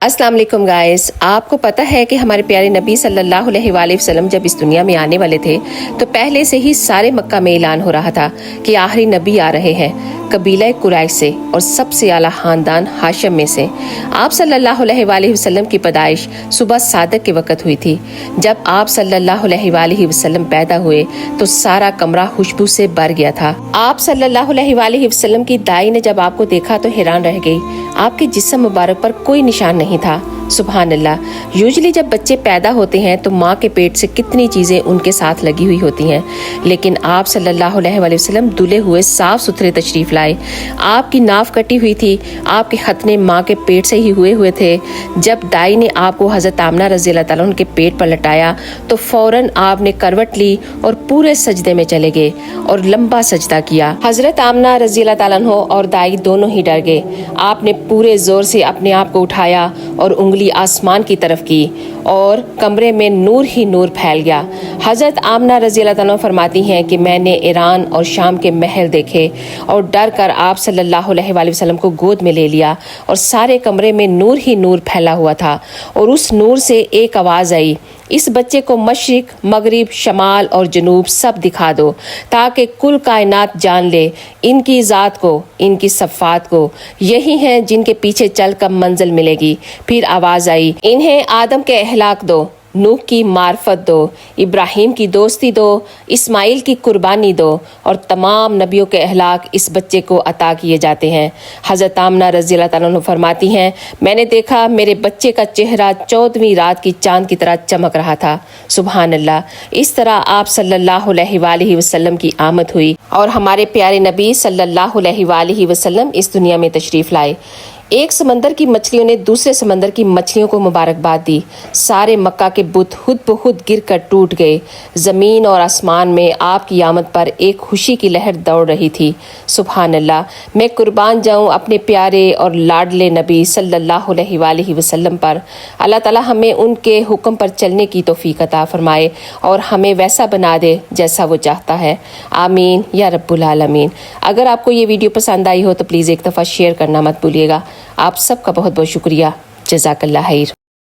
السلام علیکم گائز، آپ کو پتہ ہے کہ ہمارے پیارے نبی صلی اللہ علیہ وآلہ وسلم جب اس دنیا میں آنے والے تھے تو پہلے سے ہی سارے مکہ میں اعلان ہو رہا تھا کہ آخری نبی آ رہے ہیں قبیلہ قریش سے اور سب سے اعلیٰ خاندان ہاشم میں سے۔ آپ صلی اللہ علیہ وآلہ وسلم کی پیدائش صبح صادق کے وقت ہوئی تھی۔ جب آپ صلی اللہ علیہ وآلہ وسلم پیدا ہوئے تو سارا کمرہ خوشبو سے بھر گیا تھا۔ آپ صلی اللہ علیہ وآلہ وسلم کی دائی نے جب آپ کو دیکھا تو حیران رہ گئی۔ آپ کے جسم مبارک پر کوئی نشان نہیں تھا۔ سبحان اللہ۔ یوزلی جب بچے پیدا ہوتے ہیں تو ماں کے پیٹ سے کتنی چیزیں ان کے ساتھ لگی ہوئی ہوتی ہیں، لیکن آپ صلی اللہ علیہ وآلہ وسلم دھلے ہوئے صاف ستھرے تشریف لائے۔ آپ کی ناف کٹی ہوئی تھی، آپ کے ختنے ماں کے پیٹ سے ہی ہوئے تھے۔ جب دائی نے آپ کو حضرت آمنہ رضی اللہ تعالیٰ عنہ کے پیٹ پر لٹایا تو فوراً آپ نے کروٹ لی اور پورے سجدے میں چلے گئے اور لمبا سجدہ کیا۔ حضرت آمنہ رضی اللہ تعالیٰ عنہ اور دائی دونوں ہی ڈر گئے۔ آپ نے پورے زور سے اپنے آپ کو اٹھایا اور انگلی آسمان کی طرف کی اور کمرے میں نور ہی نور پھیل گیا۔ حضرت آمنہ رضی اللہ تعالیٰ فرماتی ہیں کہ میں نے ایران اور شام کے محل دیکھے اور ڈر کر آپ صلی اللہ علیہ وآلہ وسلم کو گود میں لے لیا اور سارے کمرے میں نور ہی نور پھیلا ہوا تھا اور اس نور سے ایک آواز آئی، اس بچے کو مشرق، مغرب، شمال اور جنوب سب دکھا دو تاکہ کل کائنات جان لے ان کی ذات کو، ان کی صفات کو، یہی ہیں جن کے پیچھے چل کر منزل ملے گی۔ پھر آواز آئی، انہیں آدم کے اخلاق دو، نوح کی معرفت دو، ابراہیم کی دوستی دو، اسماعیل کی قربانی دو، اور تمام نبیوں کے اخلاق اس بچے کو عطا کیے جاتے ہیں۔ حضرت آمنہ رضی اللہ تعالیٰ عنہ فرماتی ہیں، میں نے دیکھا میرے بچے کا چہرہ 14ویں رات کی چاند کی طرح چمک رہا تھا۔ سبحان اللہ۔ اس طرح آپ صلی اللہ علیہ وآلہ وسلم کی آمد ہوئی اور ہمارے پیارے نبی صلی اللہ علیہ وآلہ وسلم اس دنیا میں تشریف لائے۔ ایک سمندر کی مچھلیوں نے دوسرے سمندر کی مچھلیوں کو مبارکباد دی۔ سارے مکہ کے بت خود بخود گر کر ٹوٹ گئے۔ زمین اور آسمان میں آپ کی آمد پر ایک خوشی کی لہر دوڑ رہی تھی۔ سبحان اللہ۔ میں قربان جاؤں اپنے پیارے اور لاڈلے نبی صلی اللہ علیہ وآلہ وسلم پر۔ اللہ تعالیٰ ہمیں ان کے حکم پر چلنے کی توفیق عطا فرمائے اور ہمیں ویسا بنا دے جیسا وہ چاہتا ہے۔ آمین یا رب العالمین۔ اگر آپ کو یہ ویڈیو پسند آئی ہو تو پلیز ایک دفعہ شیئر کرنا مت بھولیے گا۔ آپ سب کا بہت بہت شکریہ۔ جزاک اللہ خیر۔